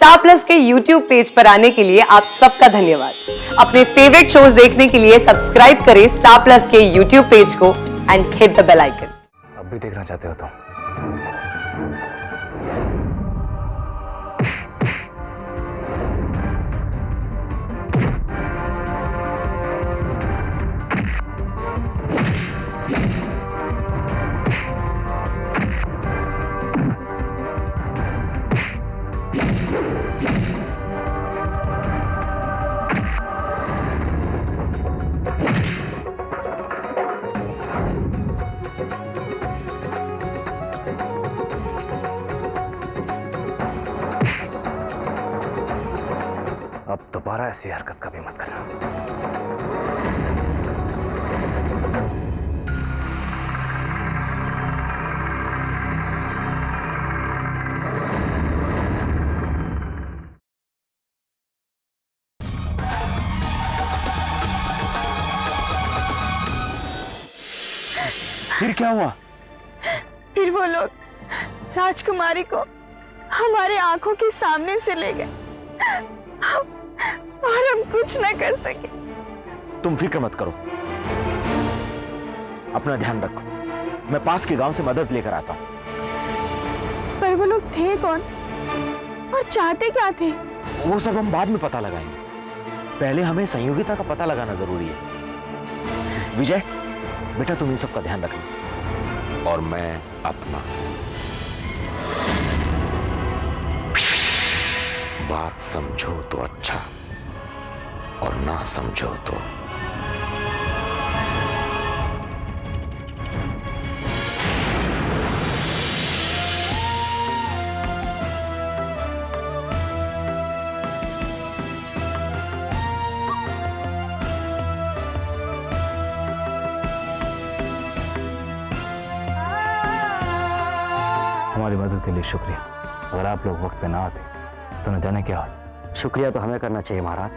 Star Plus के YouTube page पर आने के लिए आप सबका धन्यवाद। अपने फेवरेट शोज देखने के लिए सब्सक्राइब करें स्टार प्लस के यूट्यूब पेज को and hit the bell icon. अब भी देखना चाहते हो तो अब दोबारा ऐसी हरकत कभी मत करना। फिर क्या हुआ? फिर वो लोग राजकुमारी को हमारे आंखों के सामने से ले गए और हम कुछ न कर सके। तुम फिक्र मत करो, अपना ध्यान रखो। मैं पास के गांव से मदद लेकर आता हूं। पर वो लोग थे कौन और चाहते क्या थे? वो सब हम बाद में पता लगाएंगे। पहले हमें संयोगिता का पता लगाना जरूरी है। विजय बेटा, तुम इन सब का ध्यान रखना और मैं अपना। बात समझो तो अच्छा और ना समझो तो हमारी मदद के लिए शुक्रिया। अगर आप लोग वक्त पे ना आते तो न जाने क्या होता। शुक्रिया तो हमें करना चाहिए महाराज।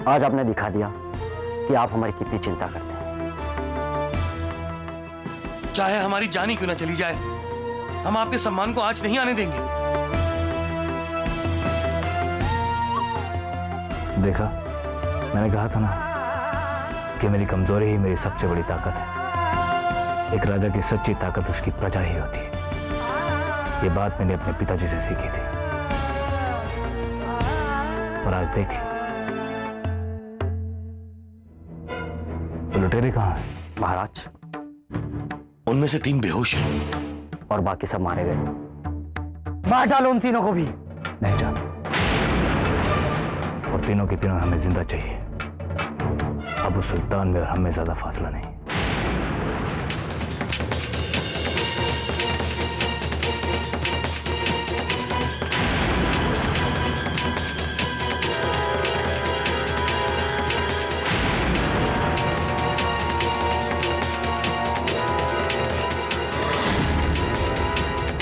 आज आपने दिखा दिया कि आप हमारी कितनी चिंता करते हैं। चाहे हमारी जान ही क्यों ना चली जाए, हम आपके सम्मान को आज नहीं आने देंगे। देखा, मैंने कहा था ना कि मेरी कमजोरी ही मेरी सबसे बड़ी ताकत है। एक राजा की सच्ची ताकत उसकी प्रजा ही होती है। ये बात मैंने अपने पिताजी से सीखी थी और आज देखें तो लुटेरे कहां हैं? महाराज, उनमें से 3 बेहोश हैं और बाकी सब मारे गए। मार डालो उन तीनों को भी। नहीं जान, और तीनों के तीनों हमें जिंदा चाहिए। अब उस सुल्तान में और हमें ज्यादा फासला नहीं।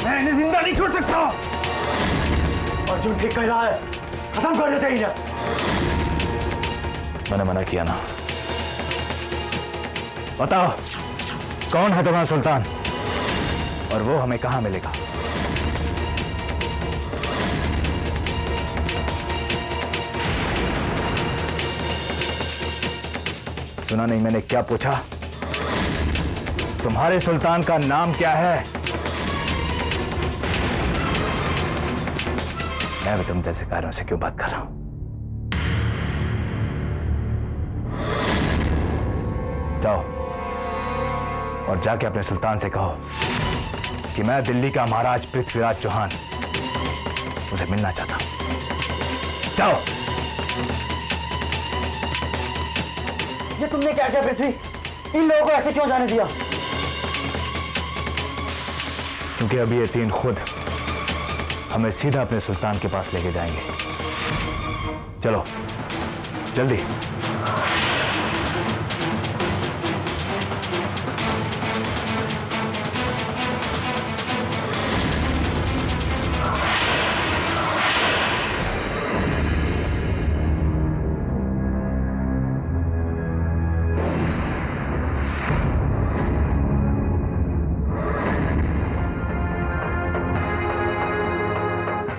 मैं इन्हें जिंदा नहीं छोड़ सकता। अर्जुन ठीक कह रहा है, खत्म कर देते इन्हें। मैंने मना किया ना। बताओ कौन है तुम्हारा सुल्तान और वो हमें कहां मिलेगा? सुना नहीं मैंने क्या पूछा? तुम्हारे सुल्तान का नाम क्या है? मैं भी तुम जैसे कार्यों से क्यों बात कर रहा हूं? जाओ और जाके अपने सुल्तान से कहो कि मैं दिल्ली का महाराज पृथ्वीराज चौहान उसे मिलना चाहता हूं। जाओ। ये तुमने क्या किया पृथ्वी? इन लोगों को ऐसे क्यों जाने दिया? क्योंकि अभी ये 3 खुद हमें सीधा अपने सुल्तान के पास लेके जाएंगे। चलो जल्दी।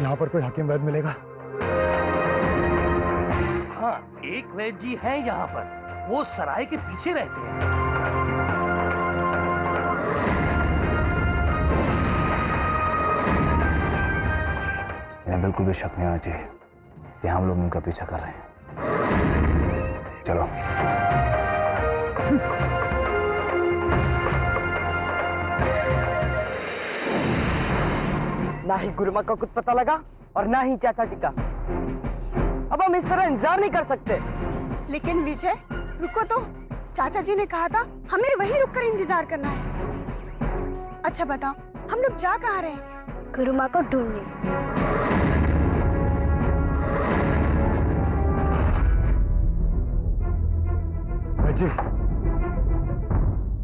यहाँ पर कोई हकीम वैद्य मिलेगा? हाँ, एक वैद्य जी हैं यहाँ पर, वो सराय के पीछे रहते हैं। इन्हें बिल्कुल भी शक नहीं होना चाहिए कि हम लोग उनका पीछा कर रहे हैं। चलो। ना ही गुरुमा का कुछ पता लगा और ना ही चाचा जी का। अब हम इस तरह इंतजार नहीं कर सकते। लेकिन विजय रुको तो, चाचा जी ने कहा था हमें वहीं रुककर इंतजार करना है। अच्छा बताओ, हम लोग जा कहाँ रहे हैं? गुरुमा को ढूंढने। जी,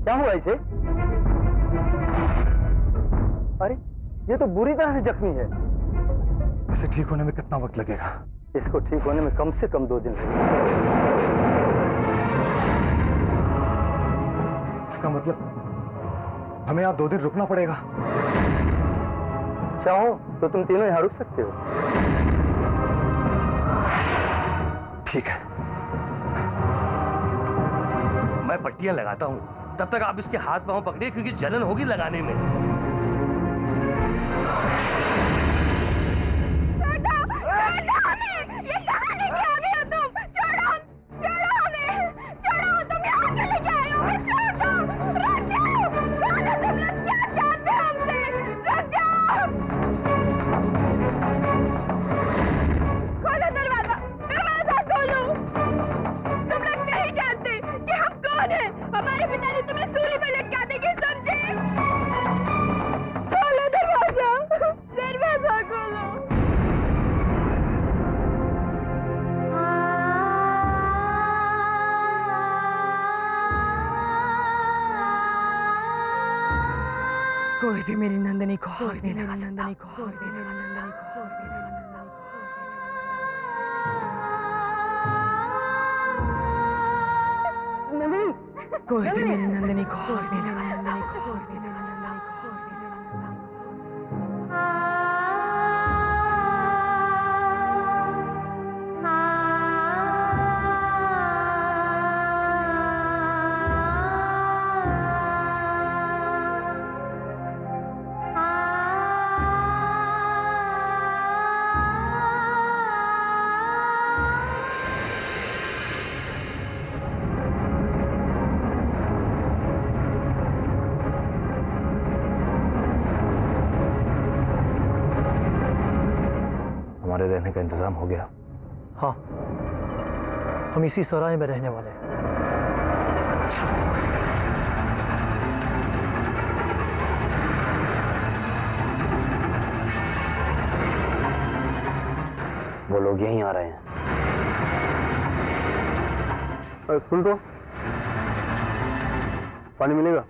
क्या हुआ इसे? अरे ये तो बुरी तरह से जख्मी है। इसे ठीक होने में कितना वक्त लगेगा? इसको ठीक होने में कम से कम 2 दिन लगेंगे। इसका मतलब हमें यहाँ 2 दिन रुकना पड़ेगा। चाहो तो तुम तीनों यहाँ रुक सकते हो। ठीक है। मैं पट्टियां लगाता हूँ, तब तक आप इसके हाथ पांव पकड़िए क्योंकि जलन होगी लगाने में। हमारे पिताजी तुम्हें सूली पर लटका देंगे, समझे? खोलो दरवाजा, दरवाजा खोलो। कोई भी मेरी नंदनी को आग नहीं लगा सकता। कोई भी मेरी नंदनी को आग नहीं लगा सकता। हमारे रहने का इंतजाम हो गया? हाँ, हम इसी सराय में रहने वाले हैं। वो लोग यहीं आ रहे हैं। सुन तो, पानी मिलेगा?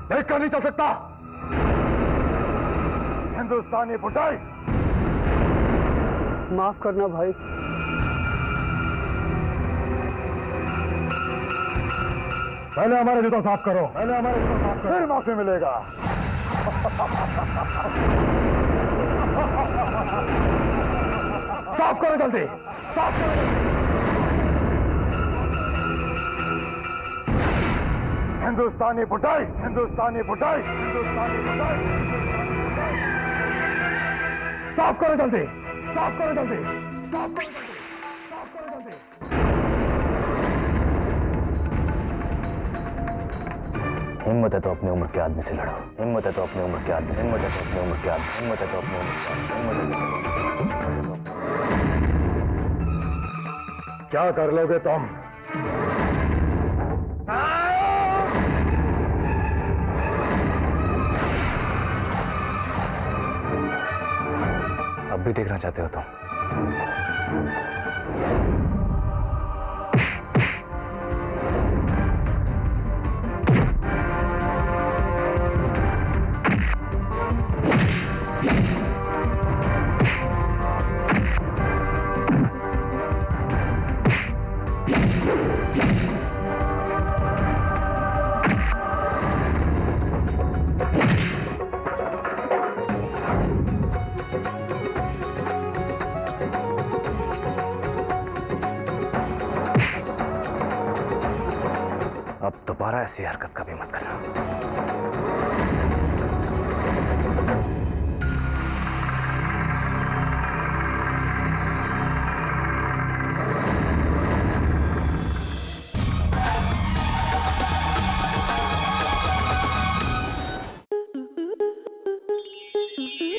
देखकर नहीं चल सकता। हिंदुस्तानी बुटाई। माफ करना भाई। पहले हमारे जूता साफ करो, पहले हमारे जूता साफ करो, फिर माफी मिलेगा। साफ करो जल्दी, साफ करो जल्दी। हिंदुस्तानी बुटाई, हिंदुस्तानी बुटाई, हिंदुस्तानी बुटाई। साफ करो जल्दी, साफ करो जल्दी, साफ करो जल्दी, साफ करो जल्दी। हिम्मत है तो अपनी उम्र के आदमी से लड़ो। हिम्मत है तो अपनी उम्र के आदमी से, हिम्मत है तो अपनी उम्र के आदमी, हिम्मत है तो अपनी उम्र के आदमी, हिम्मत है तो क्या कर लोगे तुम? अब भी देखना चाहते हो तो अब दोबारा ऐसी हरकत कभी मत करना।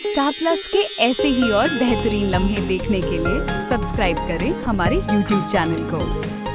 स्टार प्लस के ऐसे ही और बेहतरीन लम्हे देखने के लिए सब्सक्राइब करें हमारे YouTube चैनल को।